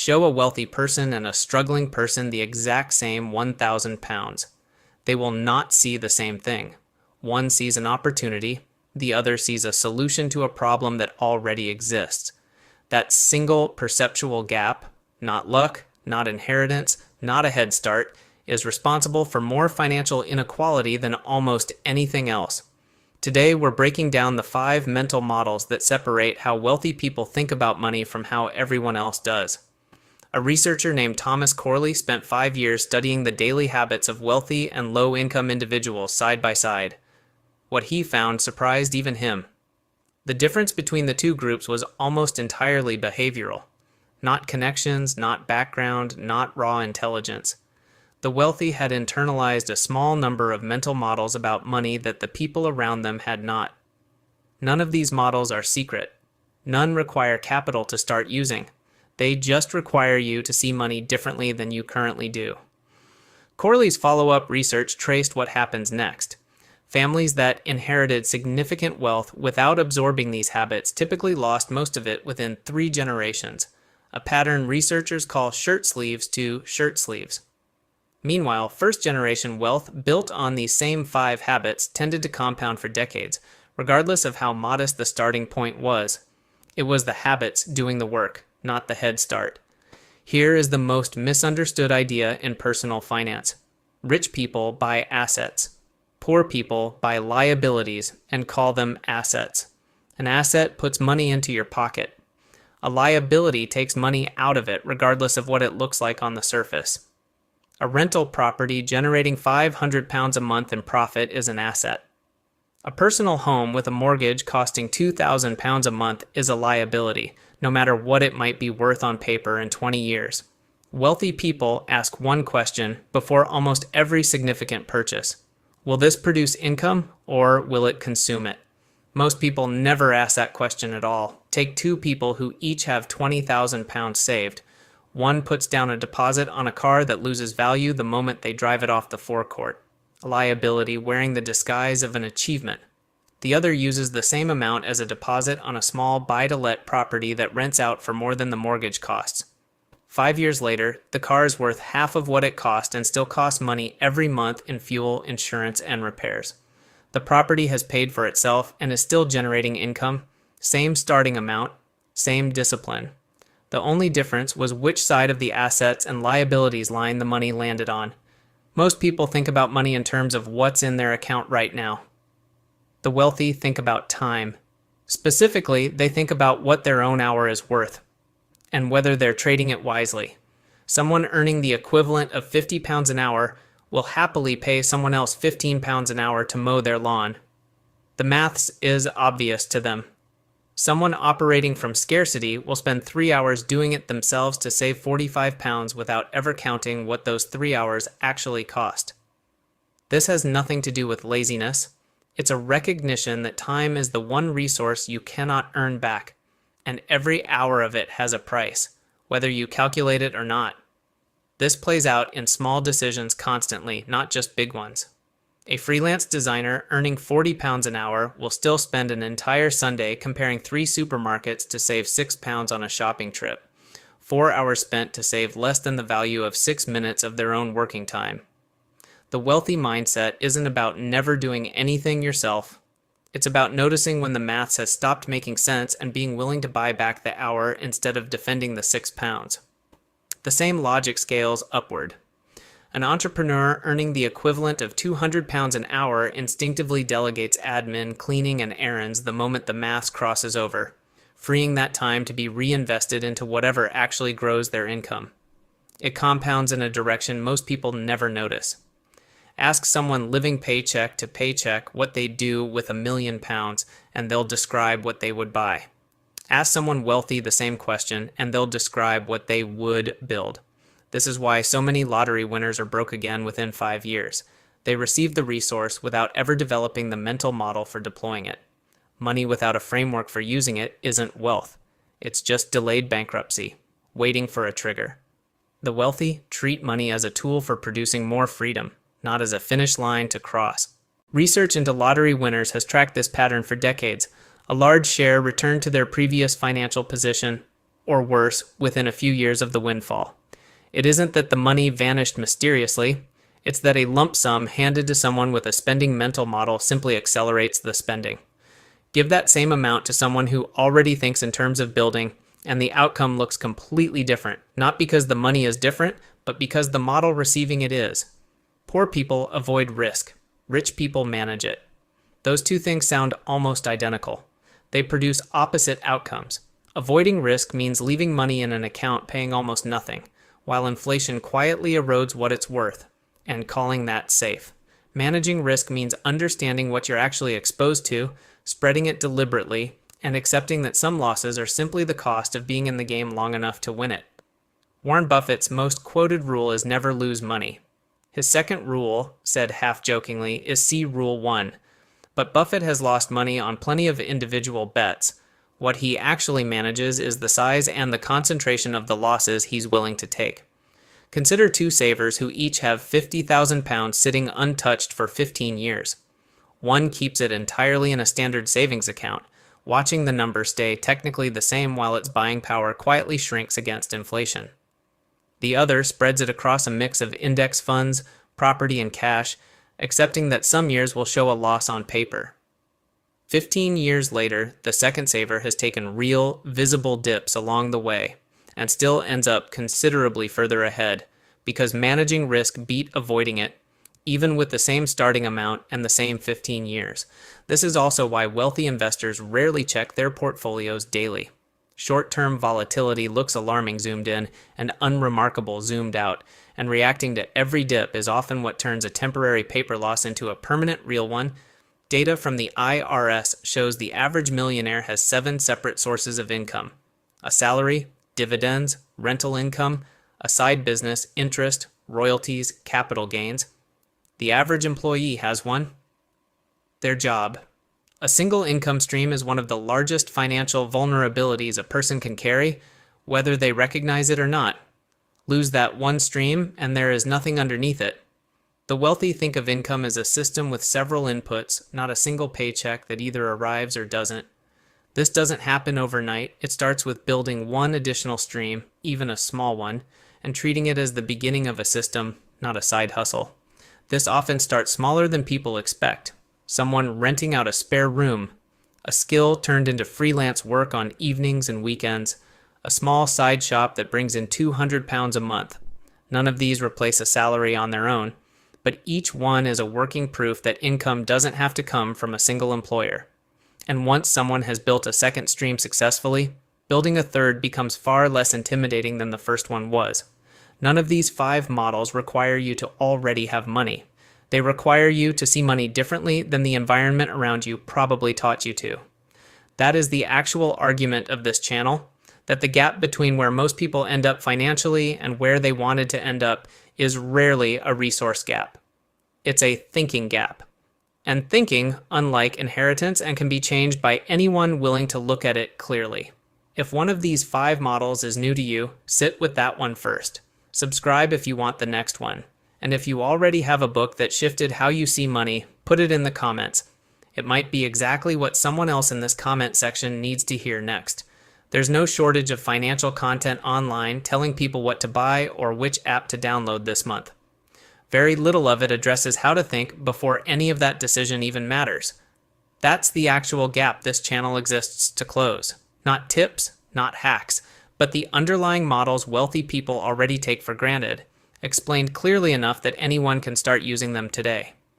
Show a wealthy person and a struggling person the exact same 1,000 pounds. They will not see the same thing. One sees an opportunity, the other sees a solution to a problem that already exists. That single perceptual gap, not luck, not inheritance, not a head start, is responsible for more financial inequality than almost anything else. Today, we're breaking down the 5 mental models that separate how wealthy people think about money from how everyone else does. A researcher named Thomas Corley spent 5 years studying the daily habits of wealthy and low-income individuals side by side. What he found surprised even him. The difference between the two groups was almost entirely behavioral. Not connections, not background, not raw intelligence. The wealthy had internalized a small number of mental models about money that the people around them had not. None of these models are secret. None require capital to start using. They just require you to see money differently than you currently do. Corley's follow-up research traced what happens next. Families that inherited significant wealth without absorbing these habits typically lost most of it within 3 generations, a pattern researchers call shirt sleeves to shirt sleeves. Meanwhile, first-generation wealth built on these same 5 habits tended to compound for decades, regardless of how modest the starting point was. It was the habits doing the work, not the head start. Here is the most misunderstood idea in personal finance. Rich people buy assets. Poor people buy liabilities and call them assets. An asset puts money into your pocket. A liability takes money out of it, regardless of what it looks like on the surface. A rental property generating 500 pounds a month in profit is an asset. A personal home with a mortgage costing 2,000 pounds a month is a liability, no matter what it might be worth on paper in 20 years. Wealthy people ask one question before almost every significant purchase. Will this produce income, or will it consume it? Most people never ask that question at all. Take 2 people who each have 20,000 pounds saved. One puts down a deposit on a car that loses value the moment they drive it off the forecourt, a liability wearing the disguise of an achievement. The other uses the same amount as a deposit on a small buy-to-let property that rents out for more than the mortgage costs. 5 years later, the car is worth half of what it cost and still costs money every month in fuel, insurance, and repairs. The property has paid for itself and is still generating income, same starting amount, same discipline. The only difference was which side of the assets and liabilities line the money landed on. Most people think about money in terms of what's in their account right now. The wealthy think about time. Specifically, they think about what their own hour is worth and whether they're trading it wisely. Someone earning the equivalent of 50 pounds an hour will happily pay someone else 15 pounds an hour to mow their lawn. The maths is obvious to them. Someone operating from scarcity will spend 3 hours doing it themselves to save 45 pounds without ever counting what those 3 hours actually cost. This has nothing to do with laziness. It's a recognition that time is the one resource you cannot earn back, and every hour of it has a price, whether you calculate it or not. This plays out in small decisions constantly, not just big ones. A freelance designer earning 40 pounds an hour will still spend an entire Sunday comparing 3 supermarkets to save 6 pounds on a shopping trip. 4 hours spent to save less than the value of 6 minutes of their own working time. The wealthy mindset isn't about never doing anything yourself. It's about noticing when the maths has stopped making sense and being willing to buy back the hour instead of defending the 6 pounds. The same logic scales upward. An entrepreneur earning the equivalent of 200 pounds an hour instinctively delegates admin, cleaning, and errands the moment the maths crosses over, freeing that time to be reinvested into whatever actually grows their income. It compounds in a direction most people never notice. Ask someone living paycheck to paycheck what they'd do with £1 million, and they'll describe what they would buy. Ask someone wealthy the same question, and they'll describe what they would build. This is why so many lottery winners are broke again within 5 years. They receive the resource without ever developing the mental model for deploying it. Money without a framework for using it isn't wealth. It's just delayed bankruptcy, waiting for a trigger. The wealthy treat money as a tool for producing more freedom, not as a finish line to cross. Research into lottery winners has tracked this pattern for decades. A large share return to their previous financial position or worse, within a few years of the windfall. It isn't that the money vanished mysteriously, it's that a lump sum handed to someone with a spending mental model simply accelerates the spending. Give that same amount to someone who already thinks in terms of building, and the outcome looks completely different, not because the money is different, but because the model receiving it is. Poor people avoid risk. Rich people manage it. Those two things sound almost identical. They produce opposite outcomes. Avoiding risk means leaving money in an account paying almost nothing, while inflation quietly erodes what it's worth, and calling that safe. Managing risk means understanding what you're actually exposed to, spreading it deliberately, and accepting that some losses are simply the cost of being in the game long enough to win it. Warren Buffett's most quoted rule is never lose money. His second rule, said half-jokingly, is see Rule 1. But Buffett has lost money on plenty of individual bets. What he actually manages is the size and the concentration of the losses he's willing to take. Consider two savers who each have £50,000 sitting untouched for 15 years. One keeps it entirely in a standard savings account, watching the number stay technically the same while its buying power quietly shrinks against inflation. The other spreads it across a mix of index funds, property, and cash, accepting that some years will show a loss on paper. 15 years later, the second saver has taken real, visible dips along the way, and still ends up considerably further ahead, because managing risk beat avoiding it, even with the same starting amount and the same 15 years. This is also why wealthy investors rarely check their portfolios daily. Short-term volatility looks alarming zoomed in and unremarkable zoomed out, and reacting to every dip is often what turns a temporary paper loss into a permanent real one. Data from the IRS shows the average millionaire has 7 separate sources of income: a salary, dividends, rental income, a side business, interest, royalties, capital gains. The average employee has one: their job. A single income stream is one of the largest financial vulnerabilities a person can carry, whether they recognize it or not. Lose that one stream, and there is nothing underneath it. The wealthy think of income as a system with several inputs, not a single paycheck that either arrives or doesn't. This doesn't happen overnight. It starts with building one additional stream, even a small one, and treating it as the beginning of a system, not a side hustle. This often starts smaller than people expect. Someone renting out a spare room, a skill turned into freelance work on evenings and weekends, a small side shop that brings in £200 a month. None of these replace a salary on their own, but each one is a working proof that income doesn't have to come from a single employer. And once someone has built a second stream successfully, building a third becomes far less intimidating than the first one was. None of these 5 models require you to already have money. They require you to see money differently than the environment around you probably taught you to. That is the actual argument of this channel, that the gap between where most people end up financially and where they wanted to end up is rarely a resource gap. It's a thinking gap. And thinking, unlike inheritance, and can be changed by anyone willing to look at it clearly. If one of these 5 models is new to you, sit with that one first. Subscribe if you want the next one. And if you already have a book that shifted how you see money, put it in the comments. It might be exactly what someone else in this comment section needs to hear next. There's no shortage of financial content online telling people what to buy or which app to download this month. Very little of it addresses how to think before any of that decision even matters. That's the actual gap this channel exists to close. Not tips, not hacks, but the underlying models wealthy people already take for granted, explained clearly enough that anyone can start using them today.